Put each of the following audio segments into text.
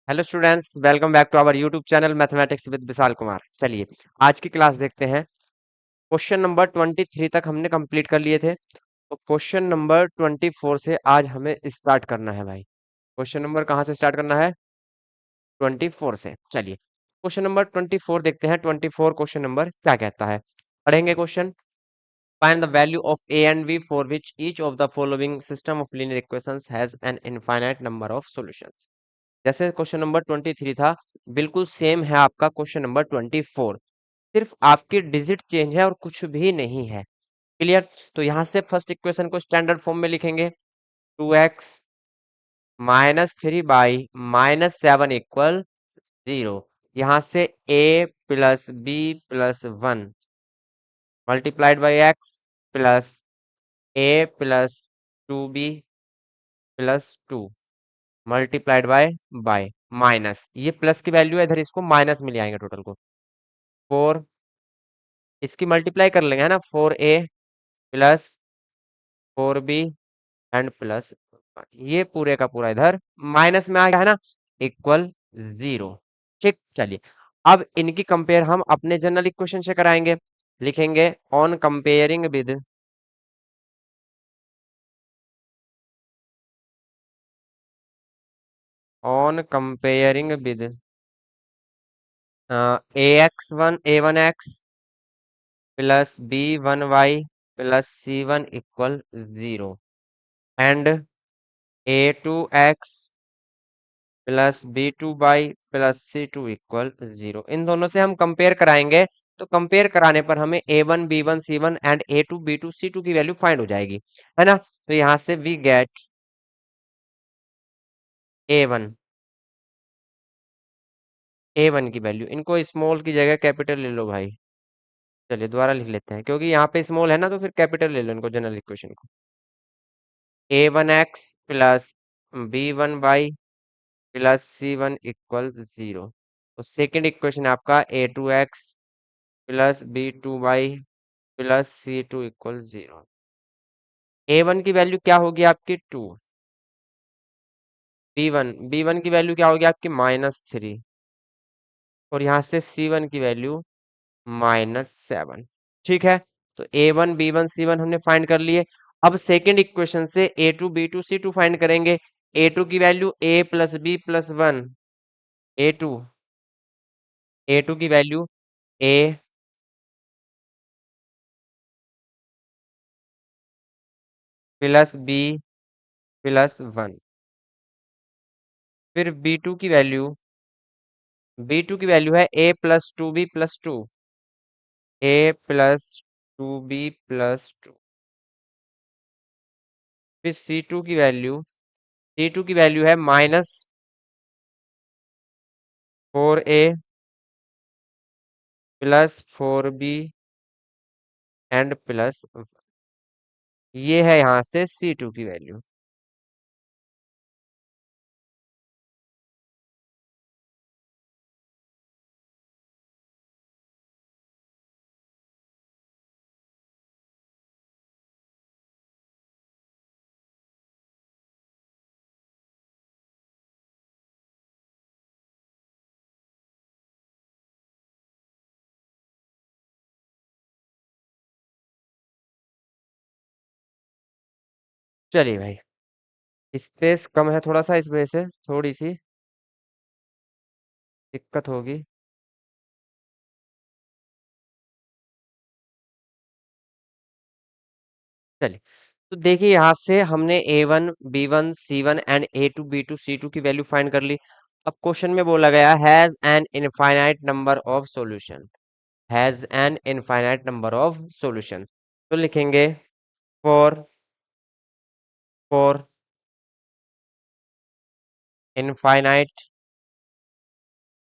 Hello students, welcome back to our YouTube channel mathematics with Vishal Kumar. चलिए आज की class देखते हैं। क्वेश्चन नंबर 23 तक हमने कंप्लीट कर लिए थे, तो क्वेश्चन नंबर 24 से आज हमें स्टार्ट करना है भाई। क्वेश्चन नंबर कहाँ से स्टार्ट करना है? 24 से। चलिए क्वेश्चन नंबर 24 देखते हैं। 24 क्वेश्चन नंबर क्या कहता है, पढ़ेंगे question. Find the value of a and b for which each of the following system of linear equations has an infinite number of solutions। जैसे क्वेश्चन नंबर 23 था, बिल्कुल सेम है आपका क्वेश्चन नंबर 24। सिर्फ आपकी डिजिट चेंज है और कुछ भी नहीं है। क्लियर? तो यहां से फर्स्ट इक्वेशन को स्टैंडर्ड फॉर्म में लिखेंगे। 2x minus 3 by -7 equal 0। यहां से a plus b plus 1 multiplied by x plus a plus 2b plus 2 multiplied by minus, ये प्लस की वैल्यू है, इधर इसको माइनस में ले आएंगे टोटल को। 4 इसकी मल्टीप्लाई कर लेंगे, है ना। 4a plus 4b and plus, ये पूरे का पूरा इधर माइनस में आ गया, है ना, इक्वल 0। ठीक, चलिए अब इनकी कंपेयर हम अपने जनरल इक्वेशन से कराएंगे। लिखेंगे on comparing with a1 plus b1y plus c1 equal 0 and a2x plus b2y plus c2 equal 0। इन दोनों से हम कंपेयर कराएंगे, तो कंपेयर कराने पर हमें a1 b1 c1 and a2 b2 c2 की वैल्यू फाइंड हो जाएगी, है ना। तो यहां से वी गेट a1 a1 की वैल्यू, इनको स्मॉल की जगह कैपिटल ले लो भाई। चलिए दोबारा लिख लेते हैं, क्योंकि यहाँ पे स्मॉल है ना, तो फिर कैपिटल ले लो इनको, जनरल इक्वेशन को। a1x plus b1y plus c1 equal 0। तो सेकेंड इक्वेशन है आपका a2x plus b2y plus c2 equal 0। a1 की वैल्यू क्या होगी आपकी 2। b1 की वैल्यू क्या होगी आपकी -3। और यहाँ से c1 की वैल्यू -7। ठीक है, तो a1 b1 c1 हमने फाइंड कर लिए। अब सेकेंड इक्वेशन से a2 b2 c2 फाइंड करेंगे। a2 की value a plus b plus 1, a2 a2 की value a plus b plus 1। फिर b2 की वैल्यू है a plus 2b plus 2, a plus 2b plus 2। फिर c2 की वैल्यू है -4a plus 4b and plus, ये है यहाँ से c2 की वैल्यू। चलिए भाई, स्पेस कम है थोड़ा सा, इस वजह से थोड़ी सी दिक्कत होगी। चलिए, तो देखिए यहाँ से हमने a1 b1 c1 and a2 b2 c2 की वैल्यू फाइंड कर ली। अब क्वेश्चन में बोला गया has an infinite number of solution, has an infinite number of solution. तो लिखेंगे for for infinite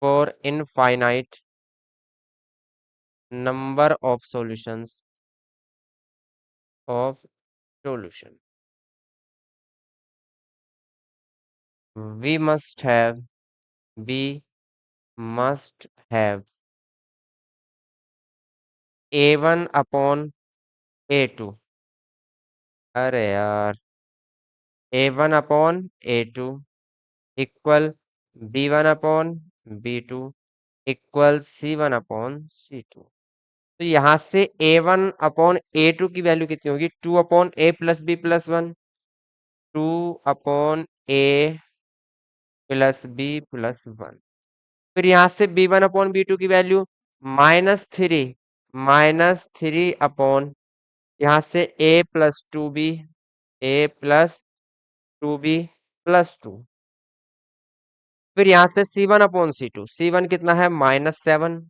for infinite number of solutions of solution, we must have we must have a1 upon a2। अरे यार, a1 upon a2 equal B1/B2 equal C1/C2। तो यहाँ से A1/A2 की value कितनी होगी? 2/A+B+1, 2/A+B+1। फिर यहाँ से B1/B2 की वैल्यू -3 यहाँ से A+2B फिर यहाँ से C1/C2, C1 कितना है? -7,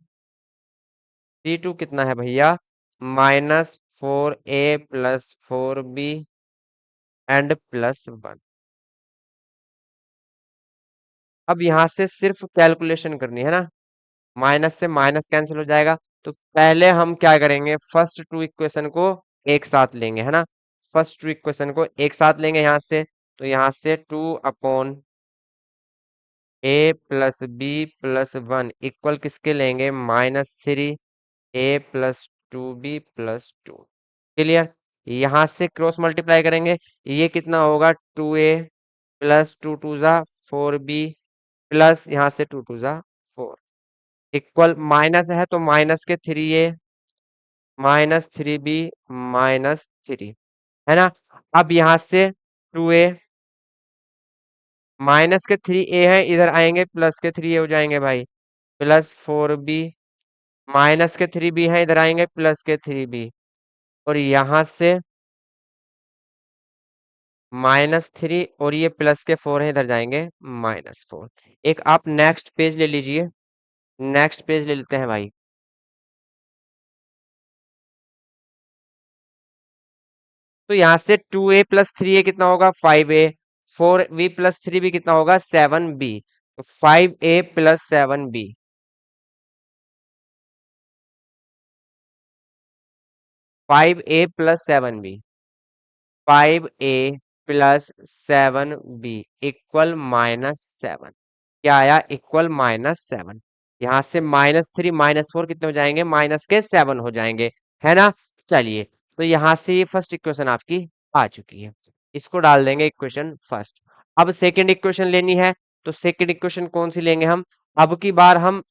C2 कितना है भैया? -4A+4B and +1। अब यहाँ से सिर्फ कैलकुलेशन करनी है ना, माइनस से माइनस कैंसिल हो जाएगा। तो पहले हम क्या करेंगे, फर्स्ट टू इक्वेशन को एक साथ लेंगे, है ना। फर्स्ट टू इक्वेशन को एक साथ लेंगे यहाँ से, तो यहाँ से 2/A+B+1 इक्वल किसके लेंगे? -3A+2B+2। क्लियर। यहाँ से क्रॉस मल्टीप्लाई करेंगे, ये कितना होगा? 2A+2 2 ज़ा 4B प्लस यहाँ से 2 2 ज़ा 4 इक्वल माइनस है तो -3A -3B -3, है ना। अब यहाँ से 2A माइनस के 3A है, इधर आएंगे प्लस के 3A हो जाएंगे भाई, +4B माइनस के 3B है, इधर आएंगे प्लस के 3B, और यहाँ से -3 और ये प्लस के 4 है, इधर जाएंगे -4। एक आप नेक्स्ट पेज ले लीजिए, नेक्स्ट पेज ले लेते हैं भाई। तो यहाँ से 2A+3A कितना होगा? 5A, 4B+3B कितना होगा? 7B, तो 5A+7B, 5A+7B, 5A+7B इक्वल -7। क्या आया? इक्वल -7। यहाँ से -3 -4 कितने हो जाएंगे? -7 हो जाएंगे, है ना। चलिए, तो यहाँ से ये फर्स्ट इक्वेशन आपकी आ चुकी है, इसको डाल देंगे इक्वेशन फर्स्ट। अब सेकंड इक्वेशन लेनी है, तो सेकंड इक्वेशन कौन सी लेंगे हम? अब की बार हम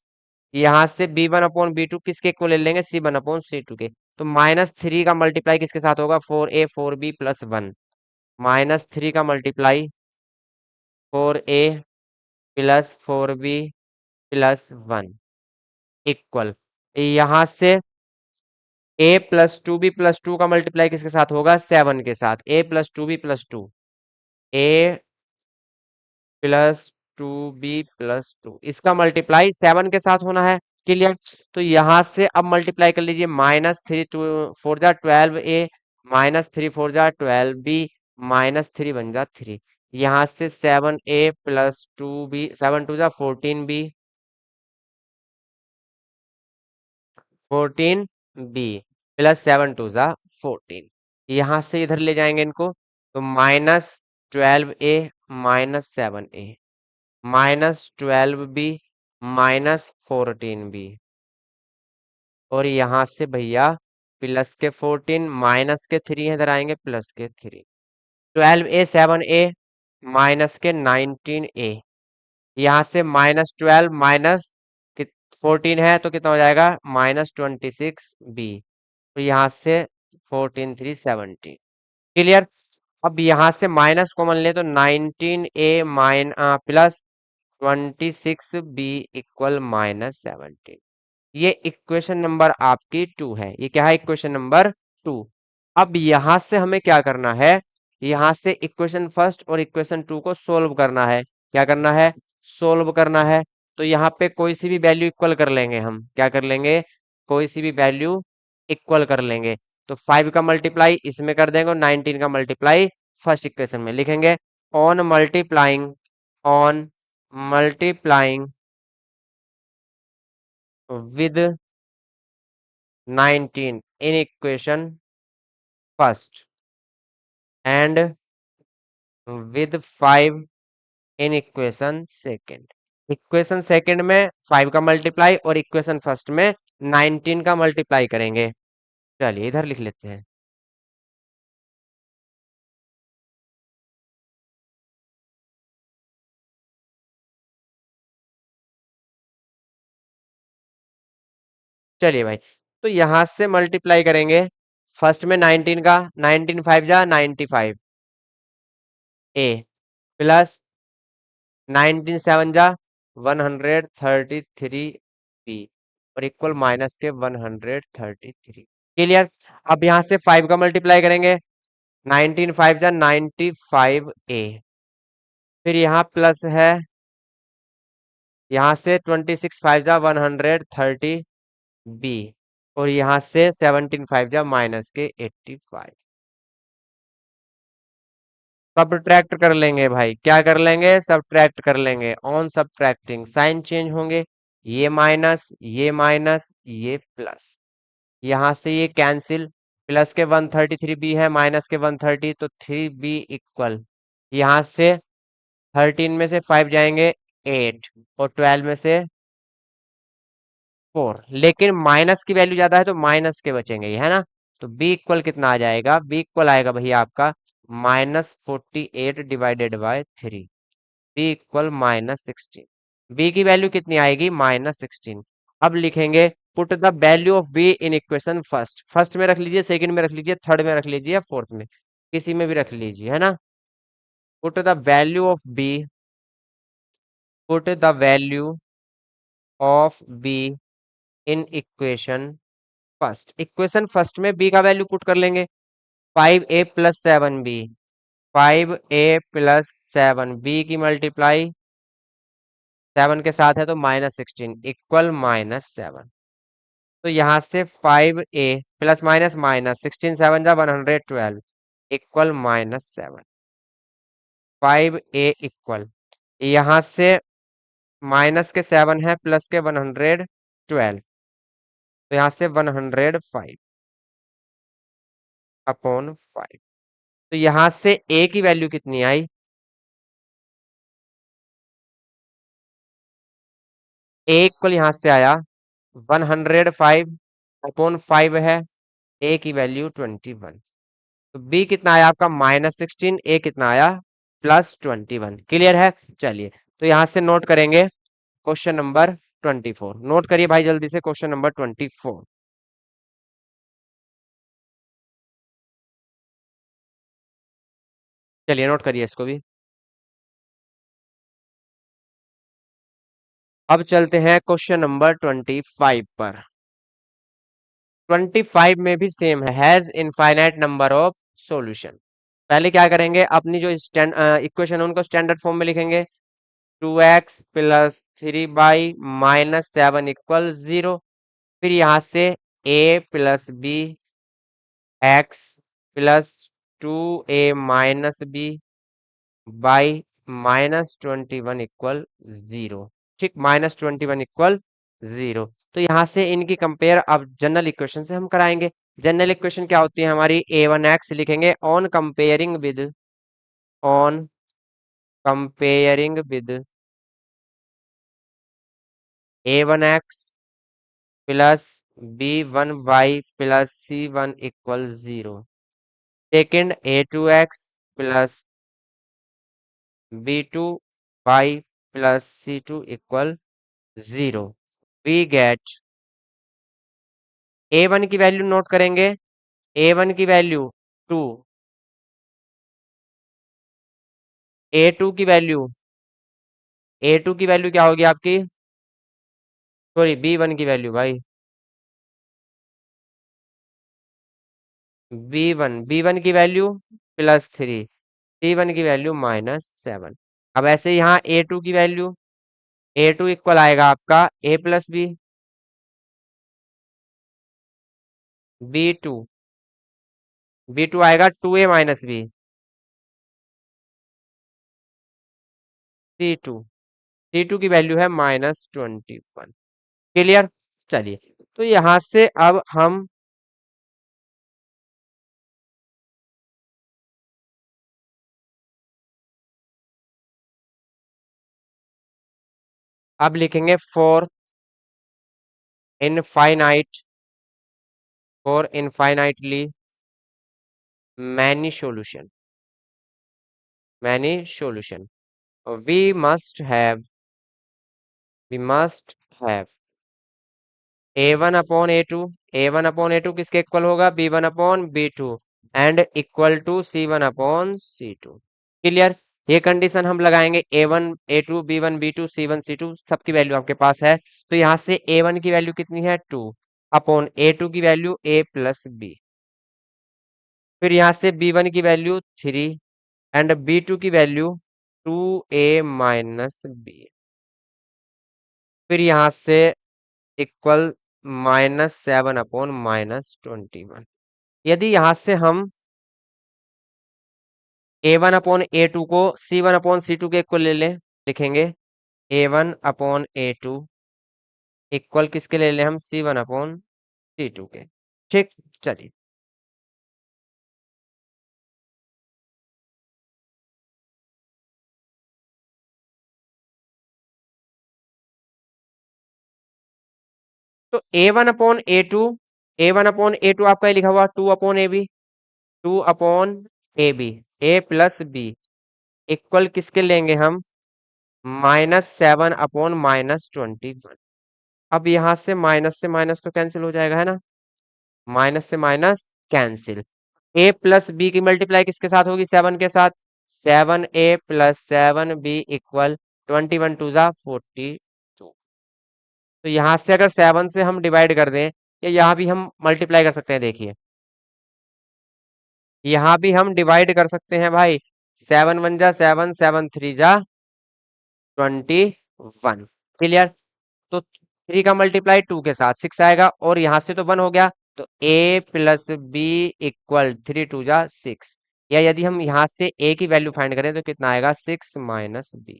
यहाँ से B1/B2 किसके को ले लेंगे? C1/C2 के। तो -3 का मल्टीप्लाई किसके साथ होगा? 4A+4B+1, -3 का मल्टीप्लाई 4A+4B+1 इक्वल, यहाँ से A+2B+2 का मल्टीप्लाई किसके साथ होगा? 7 के साथ, A+2B+2, A+2B+2 इसका मल्टीप्लाई 7 के साथ होना है। क्लियर। तो यहाँ से अब मल्टीप्लाई कर लीजिए, -3 4 ज़ा 12A -3 4 ज़ा 12B -3 1 ज़ा 3, यहाँ से 7A+2B 7 2 ज़ा 14B 14B +7 2 ज़ा 14, यहाँ से इधर ले जाएंगे इनको, तो -12A -7A -12B -14B, और यहाँ से भैया प्लस के 14 माइनस के 3 इधर आएंगे प्लस के 3, 12A 7A माइनस के 19A, यहाँ से -12 माइनस 14 है तो कितना हो जाएगा? -26B, तो यहाँ से 14 3 17। क्लियर। अब यहाँ से माइनस कॉमन ले तो 19A प्लस 26B इक्वल -17। ये इक्वेशन नंबर आपकी 2 है। ये क्या है? Equation number 2। अब यहां से हमें क्या करना है? यहां से इक्वेशन फर्स्ट और इक्वेशन 2 को सोल्व करना है। क्या करना है? सोल्व करना है। तो यहाँ पे कोई सी भी वैल्यू इक्वल कर लेंगे हम। क्या कर लेंगे? कोई सी भी वैल्यू इक्वल कर लेंगे। तो 5 का मल्टीप्लाई इसमें कर देंगे और 19 का मल्टीप्लाई फर्स्ट इक्वेशन में लिखेंगे। On multiplying with 19 in equation first and with 5 in equation second। Equation second में 5 का मल्टीप्लाई और इक्वेशन फर्स्ट में 19 का मल्टीप्लाई करेंगे। चलिए इधर लिख लेते हैं। चलिए भाई, तो यहां से मल्टीप्लाई करेंगे फर्स्ट में 19 का, 19 5 जा 95 ए प्लस 19 7 जा 133 बी और इक्वल माइनस के 133। क्लियर। अब यहां से 5 का मल्टीप्लाई करेंगे, 19 5 जा 95 ए, फिर यहाँ प्लस है, यहाँ से 26 5 जा 130 बी और यहाँ से 17 5 जा माइनस के 85। सब्ट्रैक्ट कर लेंगे भाई, क्या कर लेंगे, सब्ट्रैक्ट कर लेंगे। ऑन सब्ट्रैक्टिंग साइन चेंज होंगे, ये माइनस ये माइनस ये प्लस, यहाँ से ये कैंसिल, प्लस के 133 बी है माइनस के 130 तो 3 बी इक्वल, यहाँ से 13 में से 5 जाएंगे 8 और 12 में से 4, लेकिन माइनस की वैल्यू ज्यादा है तो माइनस के बचेंगे ये, है ना। तो बी इक्वल कितना आ जाएगा, बी इक्वल आएगा भैया आपका -48/3, बी इक्वल -16। बी की वैल्यू कितनी आएगी, -16। अब लिखेंगे put the value of b in equation first, first में रख लीजिए, सेकंड में रख लीजिए, थर्ड में रख लीजिए, फोर्थ में किसी में भी रख लीजिए, है ना। Put the value of b, put the value of b in equation first, equation first में बी का वैल्यू पुट कर लेंगे, 5a+7b, 5a+7b की मल्टीप्लाई 7 के साथ है तो -16 इक्वल -7। तो यहाँ से 5a प्लस माइनस माइनस 16 7 जा 112 इक्वल -7, 5a इक्वल, यहाँ से माइनस के 7 है प्लस के 112 तो यहाँ से 105 अपॉन 5। तो यहाँ से a की वैल्यू कितनी आई, a इक्वल यहाँ से आया 105 अपॉन 5 है, a की वैल्यू 21। तो b कितना आया आपका -16, a कितना आया +21। क्लियर है। चलिए, तो यहां से नोट करेंगे क्वेश्चन नंबर 24, नोट करिए भाई जल्दी से क्वेश्चन नंबर 24। चलिए नोट करिए इसको भी। अब चलते हैं क्वेश्चन नंबर 25 पर। 25 में भी सेम है, has infinite number of solution. पहले क्या करेंगे, अपनी जो इक्वेशन है उनको स्टैंडर्ड फॉर्म में लिखेंगे, 2x+3y-7 इक्वल 0। फिर यहाँ से a+b x+2a-b बाई -21 इक्वल 0। ठीक, -21 इक्वल 0। तो यहाँ से इनकी कंपेयर अब जनरल इक्वेशन से हम कराएंगे। जनरल इक्वेशन क्या होती है हमारी, a1x लिखेंगे on comparing with a1x plus b1y plus c1 equal 0। Second a2x plus b2y plus c2 equal 0। We get a1 की वैल्यू नोट करेंगे, a1 की वैल्यू 2, a2 की वैल्यू, a2 की वैल्यू क्या होगी आपकी, सॉरी b1 की वैल्यू भाई, b1 की वैल्यू +3, c1 की वैल्यू -7। अब ऐसे यहाँ a2 की वैल्यू, a2 इक्वल आएगा आपका a+b, b2, b2 आएगा 2a-b, c2, c2 की वैल्यू है -21। क्लियर। चलिए, तो यहां से अब लिखेंगे infinite for infinitely many solution, many solution, we must have, we must have A1 upon A2 किसके इक्वल होगा, B1 upon B2 and equal to C1 upon C2। Clear. ये कंडीशन हम लगाएंगे A1 A2 B1 B2 C1 C2 सबकी value आपके पास है। तो यहाँ से A1 की वैल्यू कितनी है 2 अपॉन A2 की वैल्यू A+B। फिर यहाँ से B1 की वैल्यू 3 एंड B2 की वैल्यू 2A-B। फिर यहाँ से इक्वल -7 अपॉन -21। यदि यहाँ से हम A1 अपॉन A2 को C1 अपॉन C2 के इक्वल ले लें, लिखेंगे A1 अपॉन A2 इक्वल किसके ले लें हम, C1 अपॉन C2 के। ठीक। चलिए, तो A1 अपॉन A2 आपका ये लिखा हुआ 2 upon AB, 2 upon AB, A+B equal किसके लेंगे हम, -7 अपॉन -21। अब यहाँ से माइनस तो कैंसिल हो जाएगा, है ना, माइनस से माइनस कैंसिल। A+B की मल्टीप्लाई किसके साथ होगी, 7 के साथ, 7A+7B इक्वल 21 2 जा 42। तो यहाँ से अगर 7 से हम डिवाइड कर दें, या यहाँ भी हम मल्टीप्लाई कर सकते हैं, देखिए यहाँ भी हम डिवाइड कर सकते हैं भाई। 7 1 जा 7, 7 3 जा 21। क्लियर। तो 3 का मल्टीप्लाई 2 के साथ 6 आएगा, और यहां से तो 1 हो गया, तो A+B इक्वल 3 2 जा 6। या यदि हम यहां से A की वैल्यू फाइंड करें तो कितना आएगा, 6 - B।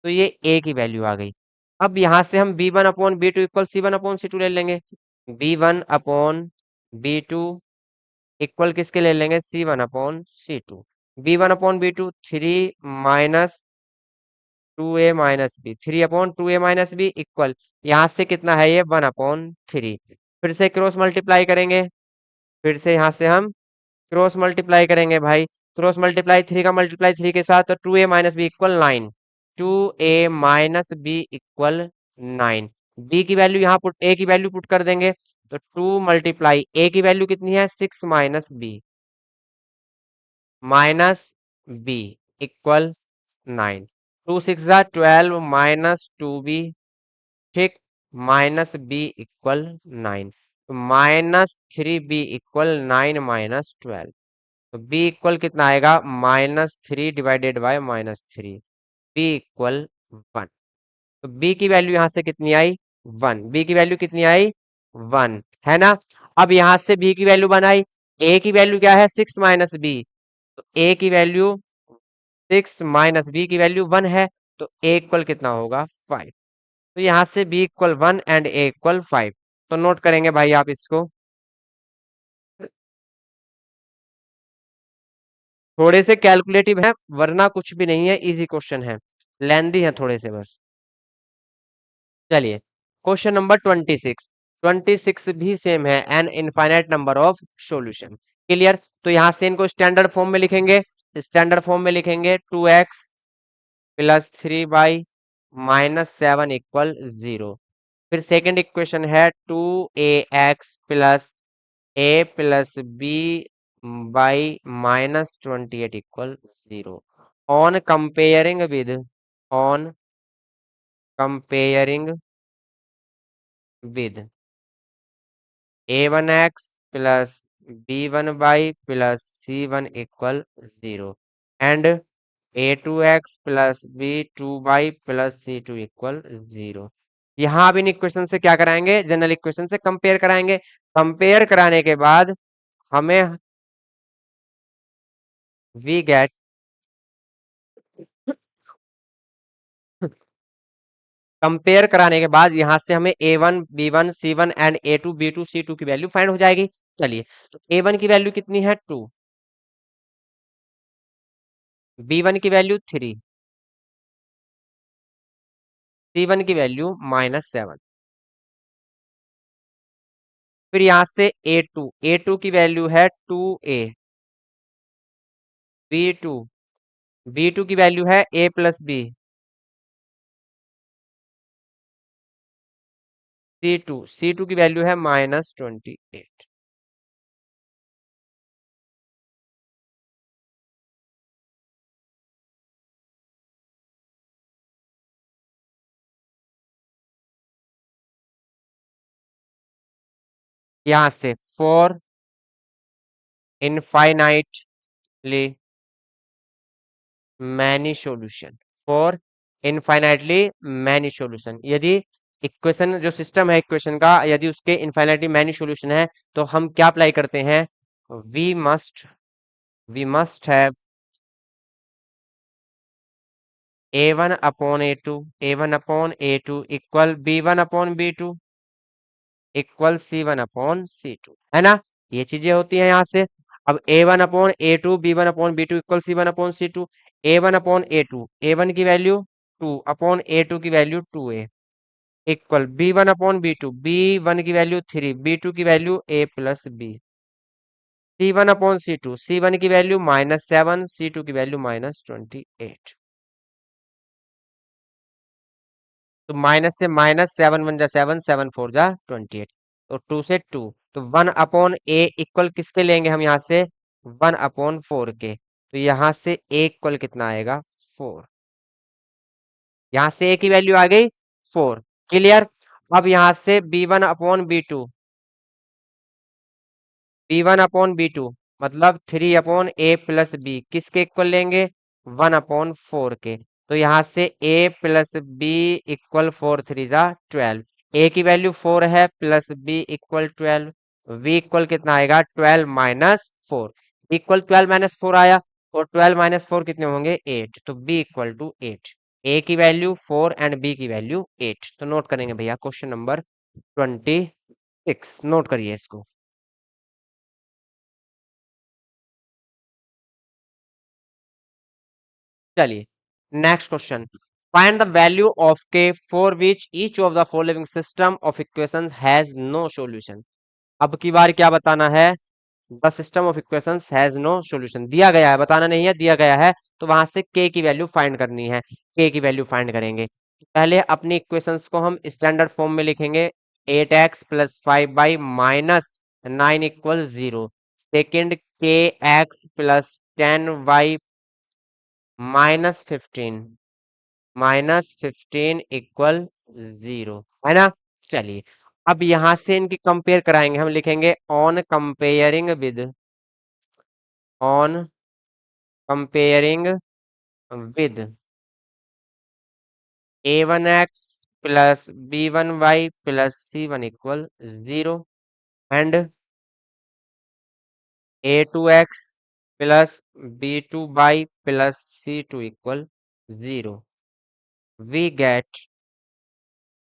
तो ये A की वैल्यू आ गई। अब यहां से हम B1 upon B2 equal C1 upon C2 ले लेंगे। B1 अपॉन B2 इक्वल किसके ले लेंगे, C1 upon C2। B1 upon B2 3 - 2A - B, 3 upon 2A - B equal, यहाँ से कितना है ये, 1/3। फिर से क्रॉस मल्टीप्लाई करेंगे, फिर से यहाँ से हम क्रॉस मल्टीप्लाई करेंगे भाई। क्रॉस मल्टीप्लाई 3 का मल्टीप्लाई 3 के साथ, तो 2A - B equal 9। 2A - B equal 9। B की वैल्यू यहाँ पुट, ए की वैल्यू पुट कर देंगे, तो 2 मल्टीप्लाई ए की वैल्यू कितनी है, 6 - B माइनस बी इक्वल 9। 2 6 जा 12 -2B। ठीक। -B equal 9। तो -3B इक्वल 9 - 12। तो B इक्वल कितना आएगा, -3 डिवाइडेड बाय -3। B equal 1। तो B की वैल्यू यहां से कितनी आई, 1। B की वैल्यू कितनी आई, 1, है ना। अब यहां से B की वैल्यू 1 आई। A की वैल्यू क्या है, 6 - B। तो A की वैल्यू 6 - B की वैल्यू 1 है। तो A इक्वल कितना होगा, 5। तो यहाँ से B equal 1 and A equal 5। तो नोट करेंगे भाई आप इसको। थोड़े से कैलकुलेटिव है, वरना कुछ भी नहीं है, इजी क्वेश्चन है, लेंदी है थोड़े से बस। चलिए, क्वेश्चन नंबर 26। 26 भी सेम है, N infinite number of solution. Clear. तो यहां से इनको स्टैंडर्ड फॉर्म में लिखेंगे। स्टैंडर्ड फॉर्म में लिखेंगे 2x + 3y - 7 इक्वल 0। फिर सेकंड इक्वेशन है 2ax + a+b -28 equal 0। On comparing with, on comparing with a1x + b1y + c1 equal 0 and a2x + b2y + c2 equal 0। यहाँ अब इन इक्वेशन से क्या कराएंगे, जनरल इक्वेशन से कंपेयर कराएंगे। कंपेयर कराने के बाद हमें वी गेट, कंपेयर कराने के बाद यहाँ से हमें A1 B1 C1 and A2 B2 C2 की वैल्यू फाइंड हो जाएगी। चलिए, तो A1 की वैल्यू कितनी है, 2। B1 की वैल्यू 3। C1 की वैल्यू -7। फिर यहाँ से A2 की वैल्यू है 2A। B2 B2 की वैल्यू है A+B। C2 की वैल्यू है -28। यहां से for infinitely many solution, for infinitely many solution, यदि इक्वेशन जो सिस्टम है इक्वेशन का, यदि उसके इनफाइनाइटली मैनी सॉल्यूशन है तो हम क्या अप्लाई करते हैं, we must we must have A1 upon A2 equal B1 upon B2 equal C1 upon C2, है ना। ये चीजें होती हैं यहाँ से। अब A1 upon A2, B1 upon B2 equal C1 upon C2। A1 upon A2, A1 की वैल्यू 2 अपॉन A2 की value 2A equal B1 upon B2, B1 की वैल्यू 3, B2 की value A+B। C1 upon C2, C1 की value -7, C2 की value -28। तो minus से minus, 7 1 जा 7, 7 4 जा 28, तो 2 से 2, तो 1 अपॉन A इक्वल किसके लेंगे हम यहाँ से, 1/4 के, तो यहाँ से A इक्वल कितना आएगा, 4। यहाँ से A की वैल्यू आ गई 4। क्लियर। अब यहाँ से B1 अपॉन B2 मतलब 3/A+B किसके इक्वल लेंगे, 1/4 के, तो यहाँ से A+B इक्वल 4 3 जा 12। A की वैल्यू 4 है plus B equal 12, V equal कितना आएगा, 12 - 4, इक्वल 12 - 4 आया, और 12 - 4 कितने होंगे, 8, तो B इक्वल टू 8। A की वैल्यू 4 एंड B की वैल्यू 8, तो नोट करेंगे भैया क्वेश्चन नंबर 26, नोट करिए इसको। चलिए next question, find the value of k for which each of the following system of equation has no solution. अब की बार क्या बताना है, the system of equations has no solution दिया गया है, बताना नहीं है, दिया गया है, तो वहां से के की वैल्यू फाइंड करनी है, के की वैल्यू फाइंड करेंगे। पहले अपनी इक्वेशंस को हम स्टैंडर्ड फॉर्म में लिखेंगे, 8x + 5y - 9 इक्वल 0। सेकेंड, के एक्स प्लस 10y -15 इक्वल 0, है ना। चलिए अब यहां से इनकी कंपेयर कराएंगे, हम लिखेंगे on comparing with A1x + B1y + C1 equal 0 and A2x + B2y + C2 equal 0। We get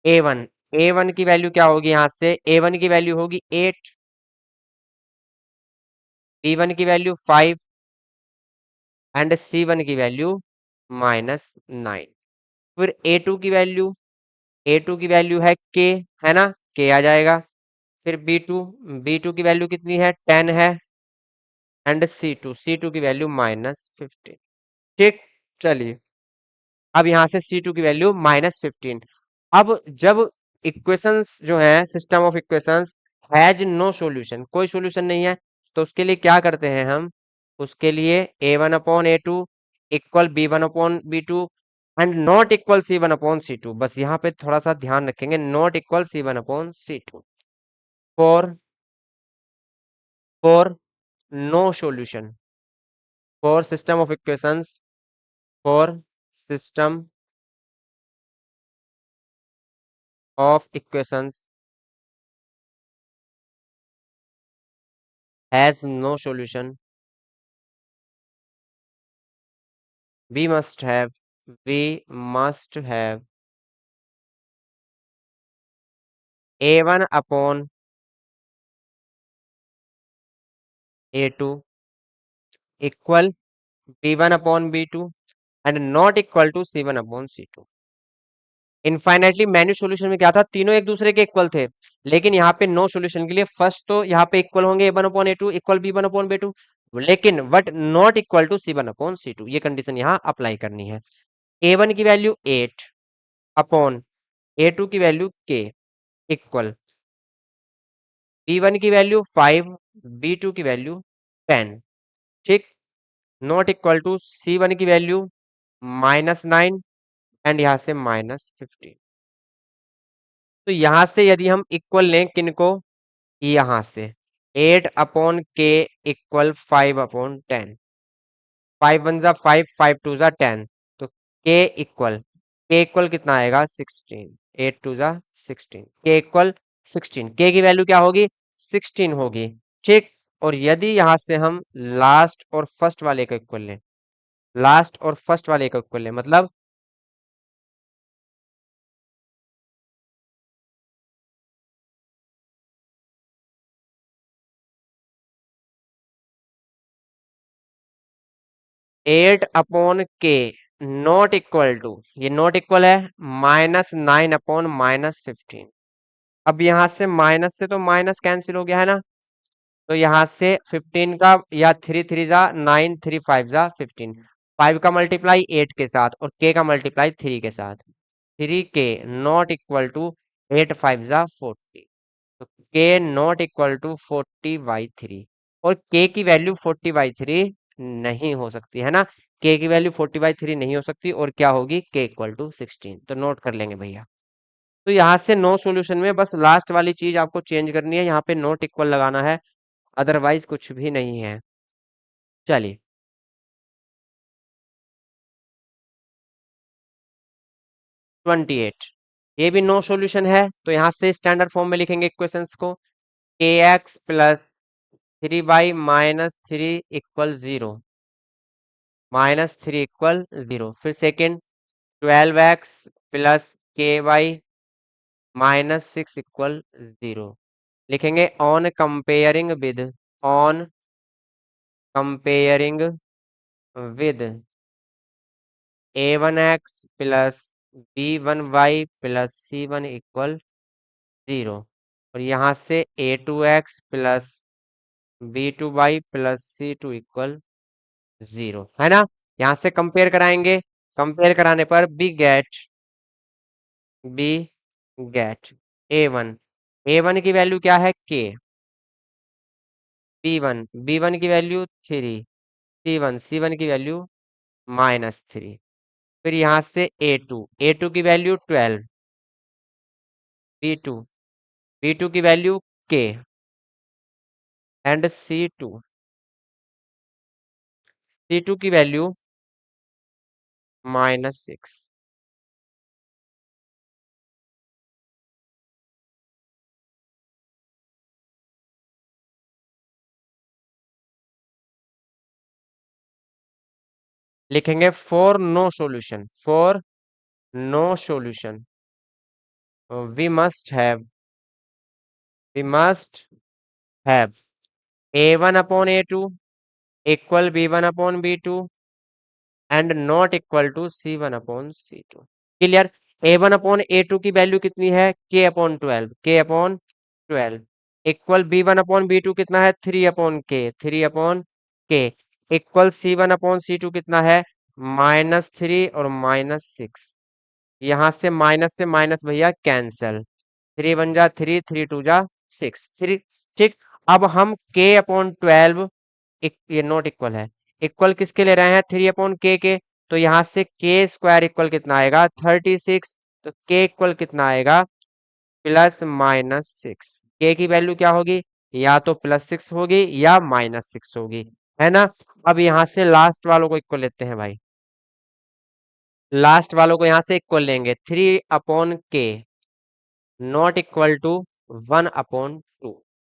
A1 की वैल्यू क्या होगी, यहां से A1 की वैल्यू होगी 8, B1 की वैल्यू 5 एंड C1 की वैल्यू -9। फिर A2 की वैल्यू है के, है ना, के आ जाएगा। फिर B2 की वैल्यू कितनी है, 10 है, एंड C2 की वैल्यू -15। ठीक। चलिए अब यहां से C2 की वैल्यू -15। अब जब इक्वेशंस जो है system of equations has no solution, कोई सॉल्यूशन नहीं है, तो उसके लिए क्या करते हैं हम, उसके लिए A1 upon A2 equal B1 upon B2 and not equal C1 upon C2। बस यहाँ पे थोड़ा सा ध्यान रखेंगे, not equal C1 upon C2 for for no solution, for system of equations, for system of equations has no solution, we must have we must have A1 upon A2 equal B1 upon B2 and not equal to C1 upon C2। Infinitely menu solution में क्या था, तीनों एक दूसरे के equal थे, लेकिन यहाँ पे नो सॉल्यूशन के लिए फर्स्ट तो यहाँ पे इक्वल होंगे A1 upon A2 equal B1 upon B2, लेकिन but not equal to C1 upon C2, ये कंडीशन यहाँ अप्लाई करनी है। A1 की वैल्यू 8 अपॉन A2 की वैल्यू K, इक्वल B1 की वैल्यू 5, B2 की वैल्यू 10, ठीक। नॉट इक्वल टू C1 की वैल्यू -9 एंड यहां से -15। तो यहां से यदि हम इक्वल लें किनको, यहां से 8/k इक्वल 5/10, 5 1 जा 5, 5 2 जा 10, तो k इक्वल कितना आएगा 16, 8 2 जा 16, k इक्वल 16, k की वैल्यू क्या होगी 16 होगी, ठीक। और यदि यहां से हम लास्ट और फर्स्ट वाले का इक्वल लें, लास्ट और फर्स्ट वाले का इक्वल लें मतलब 8/k नॉट इक्वल टू, ये नॉट इक्वल है -9/-15। अब यहां से माइनस से तो माइनस कैंसिल हो गया है ना, तो यहां से 15 का या 3 3 जा 9, 3 5 जा 15, 5 का मल्टीप्लाई 8 के साथ और k का मल्टीप्लाई 3 के साथ, 3k नॉट इक्वल टू 8 5 जा 40, तो k नॉट इक्वल टू 40/3, और k की वैल्यू 40/3 नहीं हो सकती है ना, k की वैल्यू 40/3 नहीं हो सकती, और क्या होगी k इक्वल टू 16, तो नोट कर लेंगे भैया। तो यहाँ से नो सॉल्यूशन में बस लास्ट वाली चीज आपको चेंज करनी है, यहाँ पे नोट इक्वल लगाना है, अदरवाइज कुछ भी नहीं है। चलिए 28, ये भी नो सॉल्यूशन है, तो यहाँ से स्टैंडर्ड फॉर्म में लिखेंगे इक्वेशंस को, kx plus 3y-3 equal 0, -3 equal 0। फिर second 12x plus ky-6 equal 0, लिखेंगे on comparing with, on comparing with a1x plus b1y plus c1 equal 0, और यहाँ से a2x plus b2y plus c2 equal 0 है ना। यहाँ से कंपेयर कराएंगे, कंपेयर कराने पर बी गेट ए वन की वैल्यू क्या है k, बी वन की वैल्यू 3, सी वन की वैल्यू -3। फिर यहाँ से ए टू की वैल्यू 12, बी टू बी टू की वैल्यू k एंड सी टू की वैल्यू -6। लिखेंगे for no solution, for no solution we must have, we must have a1/a2 equal b1/b2 and not equal to c1/c2। Clear. a1/a2 की value कितनी है k/12, k/12 equal b1/b2 कितना है 3/k, 3/k equal c1/c2 कितना है -3 और -6। यहां से माइनस भैया कैंसल, 3 1 जा 3, 3 2 जा 6, 3, ठीक। अब हम k/12 ये नॉट इक्वल है, इक्वल किसके ले रहे हैं 3/k के, तो यहां से k स्क्वायर इक्वल कितना आएगा 36, तो k इक्वल कितना आएगा +-6, k की वैल्यू क्या होगी, या तो +6 होगी या -6 होगी, है ना। अब यहां से लास्ट वालों को इक्वल लेते हैं भाई, लास्ट वालों को यहां से इक्वल लेंगे 3/k नॉट इक्वल टू 1/2,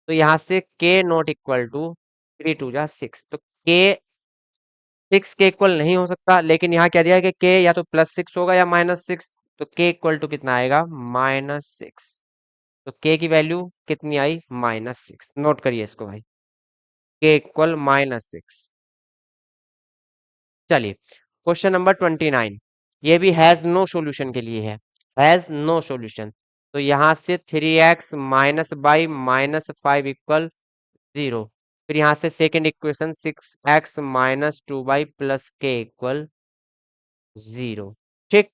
तो यहां से k नॉट इक्वल टू 3 2 जा 6, तो k 6 के इक्वल नहीं हो सकता, लेकिन यहाँ क्या दिया है कि k या तो +6 होगा या -6, तो k इक्वल टू कितना आएगा -6, तो k की वैल्यू कितनी आई -6, नोट करिए इसको भाई, k इक्वल -6। चलिए क्वेश्चन नंबर 29, ये भी हैज नो सॉल्यूशन के लिए है, हैज नो सॉल्यूशन, तो यहां से 3x -by -5 इक्वल 0, फिर यहां से second equation 6x -2y plus k equal 0, ठीक।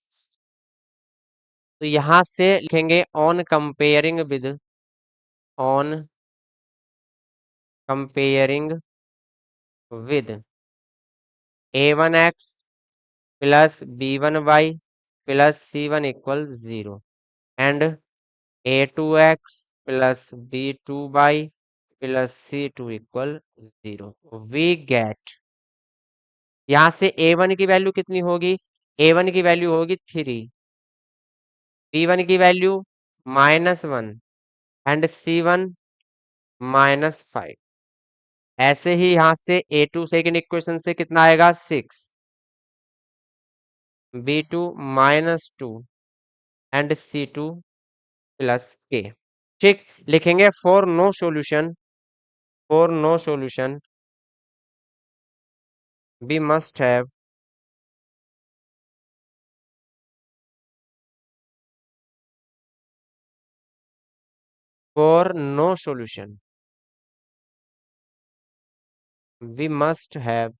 तो यहां से लिखेंगे on comparing with a1x plus b1y plus c1 equal 0 and a2x plus b2y plus c2 equal 0 we get, यहां से a1 की वैल्यू कितनी होगी, a1 की वैल्यू होगी 3, b1 की वैल्यू -1 एंड c1 -5। ऐसे ही यहां से a2 सेकेंड इक्वेशन से कितना आएगा 6, b2 -2 and c2 plus k। ठीक, लिखेंगे for no solution we must have for no solution we must have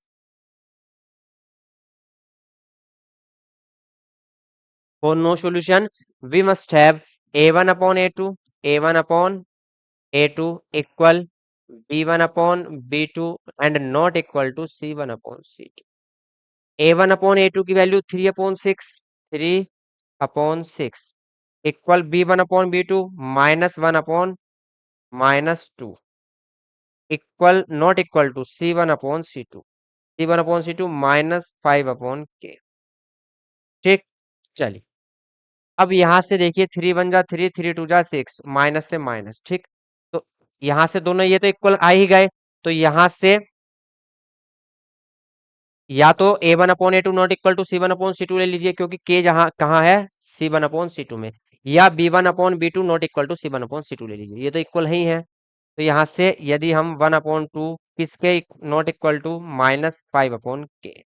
for no solution we must have a1 upon a2, a1 upon a2 equal b1 upon b2 and not equal to c1 upon c2। a1 upon a2 की value 3 upon 6, 3 upon 6 equal b1 upon b2 -1 upon -2 equal not equal to c1 upon c2, c1 upon c2 -5 upon k। ठीक, चलिए अब यहां से देखिए 3 1 जा 3, 3 2 जा 6, minus से माइनस। ठीक, तो यहां से दोनों ये तो इक्वल आ ही गए, तो यहां से या तो a1 upon a2 not equal to c1 upon c2 ले लीजिए, क्योंकि k जहां कहाँ है c1 अपॉन c2 में, या b1 upon b2 not equal to c1 upon c2 ले लीजिए, ये तो इक्वल ही है। तो यहाँ से यदि हम 1/2 किसके नॉट इक्वल टू -5/k,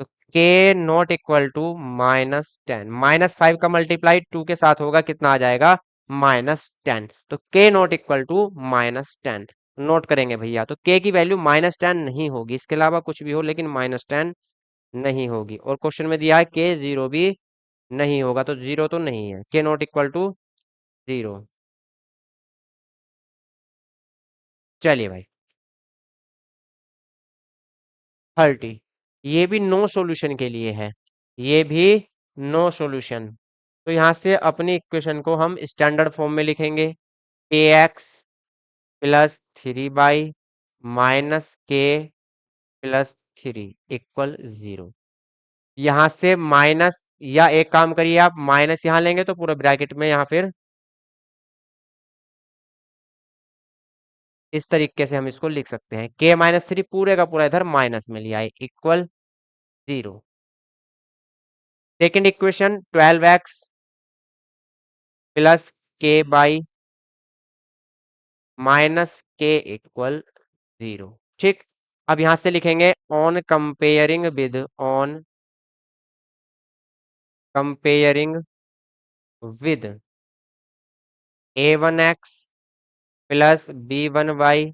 तो k नॉट इक्वल टू -10, -5 का मल्टीप्लाई 2 के साथ होगा, कितना आ जाएगा -10, तो k not equal to -10 note करेंगे भैया। तो k की वैल्यू -10 नहीं होगी, इसके अलावा कुछ भी हो लेकिन -10 नहीं होगी। और क्वेश्चन में दिया है k 0 भी नहीं होगा, तो 0 तो नहीं है, k नॉट इक्वल टू 0। चलिए भाई 30, ये भी नो सॉल्यूशन के लिए है, ये भी नो सॉल्यूशन। तो यहाँ से अपनी इक्वेशन को हम स्टैंडर्ड फॉर्म में लिखेंगे, kx प्लस 3 माइनस के प्लस 3 इक्वल 0। यहाँ से माइनस, या एक काम करिए आप माइनस यहाँ लेंगे तो पूरा ब्रैकेट में यहाँ फिर इस तरीके से हम इसको लिख सकते हैं, k-3 पूरे का पूरा इधर माइनस में लिया है equal 0। Second equation 12x plus के बाई माइनस के इक्वल 0। ठीक, अब यहां से लिखेंगे on comparing with a1x plus b1y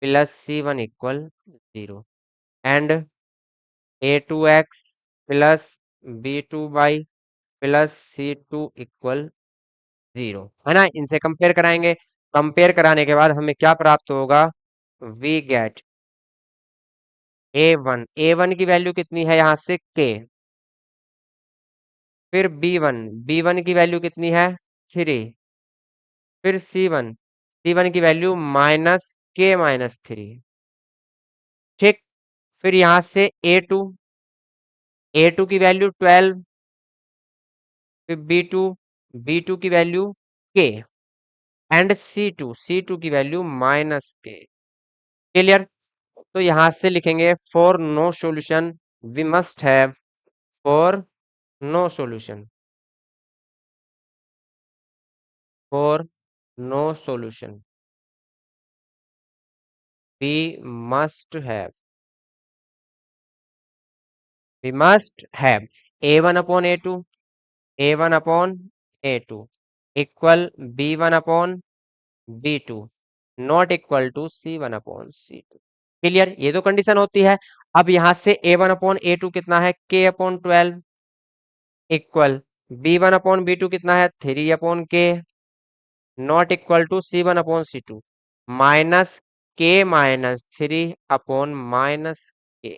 plus c1 equal 0 and a2x plus b2y plus c2 equal 0, है ना। इनसे कंपेयर कराएंगे, कंपेयर कराने के बाद हमें क्या प्राप्त होगा, वी गेट a1 की वैल्यू कितनी है यहाँ से k, फिर b1 की वैल्यू कितनी है 3, फिर C1 की वैल्यू -k-3। ठीक, फिर यहां से A2 की वैल्यू 12, फिर B2 की वैल्यू k एंड C2 की वैल्यू -k। क्लियर, तो यहां से लिखेंगे for no solution we must have for no solution for no solution we must have we must have a1 upon a2 equal b1 upon b2 not equal to c1 upon c2। Clear, ये तो condition होती है। अब यहां से a1 upon a2 कितना है k upon 12 equal B1/B2 कितना है 3/K, not equal to C1/C2 minus K-3/-के।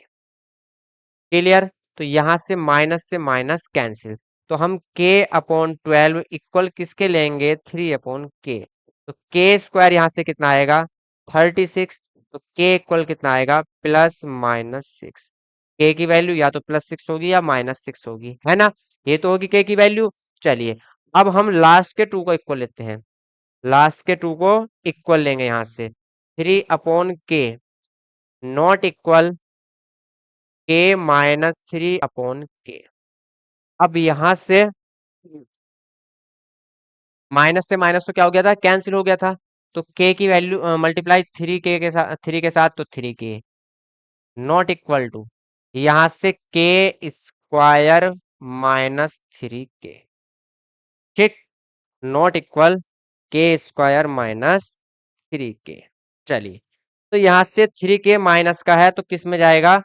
क्लियर। तो यहां से माइनस कैंसिल, तो हम K/12 इक्वल किसके लेंगे 3/K। तो K² यहां से कितना आएगा 36, तो K इक्वल कितना आएगा +-6। K की वैल्यू या तो +6 होगी या -6 होगी, है ना। ये तो होगी K की वैल्यू। चलिए अब हम लास्ट के 2 को इक्वल लेते हैं, लास्ट के 2 को इक्वल लेंगे यहां से 3/K नॉट इक्वल K-3/K। अब यहां से माइनस से माइनस तो क्या हो गया था कैंसिल हो गया था, तो K की वैल्यू मल्टीप्लाई 3 के साथ तो 3K नॉट इक्वल टू यहां से K² - 3K, ठीक, नॉट इक्वल K² - 3K। चलिए तो यहां से 3K माइनस का है तो किस में जाएगा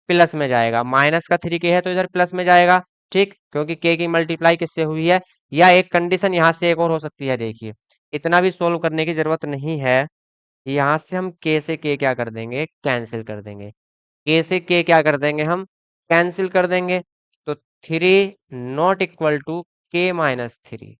प्लस में जाएगा, माइनस का 3K है तो इधर प्लस में जाएगा, ठीक, क्योंकि K की मल्टीप्लाई किससे हुई है। या एक कंडीशन यहाँ से एक और हो सकती है, देखिए इतना भी सोल्व करने की जरूरत नहीं है। यहाँ से हम K से K क्या कर देंगे कैंसिल कर देंगे, K से K क्या कर देंगे हम कैंसिल कर देंगे। तो 3 नॉट इक्वल टू K-3,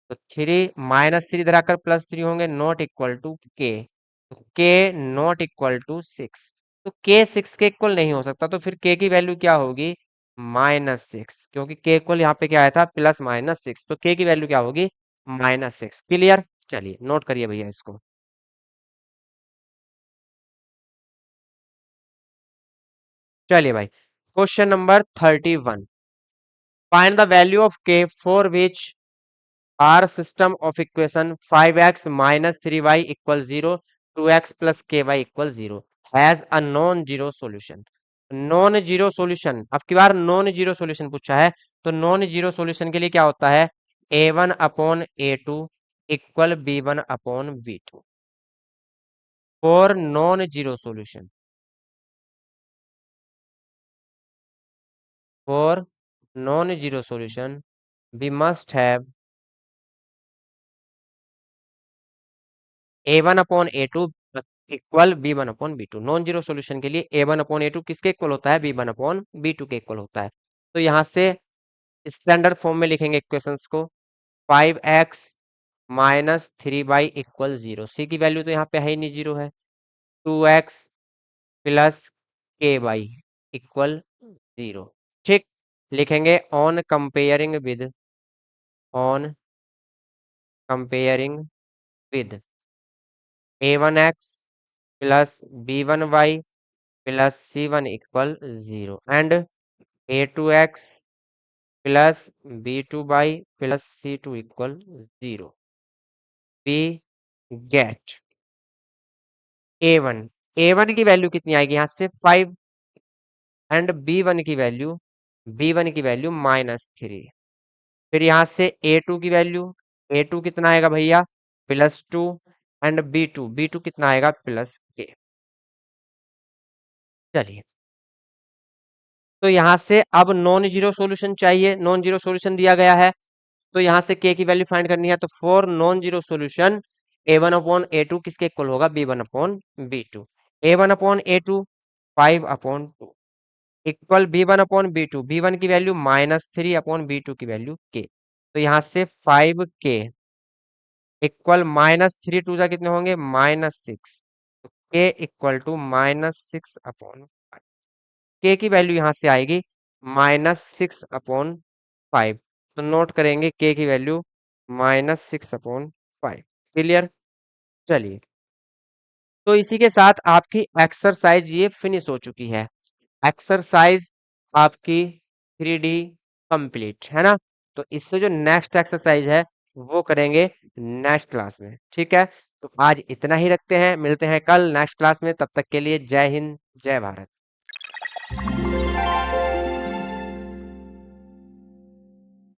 तो 3 - 3 इधर आकर +3 होंगे नॉट इक्वल टू K, तो K नॉट इक्वल टू 6। तो K 6 के इक्वल नहीं हो सकता, तो फिर K की वैल्यू क्या होगी -6, क्योंकि K इक्वल यहाँ पे क्या आया था +-6, तो K की वैल्यू क्या होगी -6। क्लियर। चलिए नोट करिए भैया इसको। चलिए भाई question number 31, find the value of K for which our system of equation 5x - 3y = 0, 2x + ky = 0 has a non zero solution. Non zero solution, अब की बार नॉन जीरो सॉल्यूशन पूछा है, तो नॉन जीरो सॉल्यूशन के लिए क्या होता है A1/A2 = B1/B2 for non zero solution, for non zero solution we must have A1/A2 equal B1/B2। Non zero solution के लिए A1/A2 किसके इक्वल होता है B1/B2 के इक्वल होता है। तो यहाँ से स्टैंडर्ड फॉर्म में लिखेंगे इक्वेशंस को, 5x - 3y = 0, c की वैल्यू तो यहाँ पे है ही नहीं, 0 है, 2x + ky = 0, ठीक, लिखेंगे on comparing with, on comparing with A1x + B1y + C1 = 0 and A2x + B2y + C2 = 0, we get A1, A1 की वैल्यू कितनी आएगी यहाँ से 5 एंड B1 की वैल्यू -3। फिर यहाँ से A2 की वैल्यू, A2 कितना आएगा भैया +2 एंड B2 कितना आएगा +k। चलिए तो यहाँ से अब नॉन जीरो सॉल्यूशन चाहिए, नॉन जीरो सॉल्यूशन दिया गया है, तो यहाँ से k की वैल्यू फाइंड करनी है, तो for non zero solution A1/A2 किसके इक्वल होगा B1/B2। A1/A2 5/2 equal B1/B2, B1 की वैल्यू -3/B2 की वैल्यू k, तो यहाँ से 5k इक्वल -3 2 जा कितने होंगे -6, तो k इक्वल टू -6/5, k की वैल्यू यहाँ से आएगी -6/5, तो नोट करेंगे k की वैल्यू -6/5। क्लियर। चलिए तो इसी के साथ आपकी एक्सरसाइज ये फिनिश हो चुकी है, एक्सरसाइज आपकी 3D कंप्लीट है ना। तो इससे जो नेक्स्ट एक्सरसाइज है वो करेंगे नेक्स्ट क्लास में, ठीक है। तो आज इतना ही रखते हैं, मिलते हैं कल नेक्स्ट क्लास में, तब तक के लिए जय हिंद जय भारत।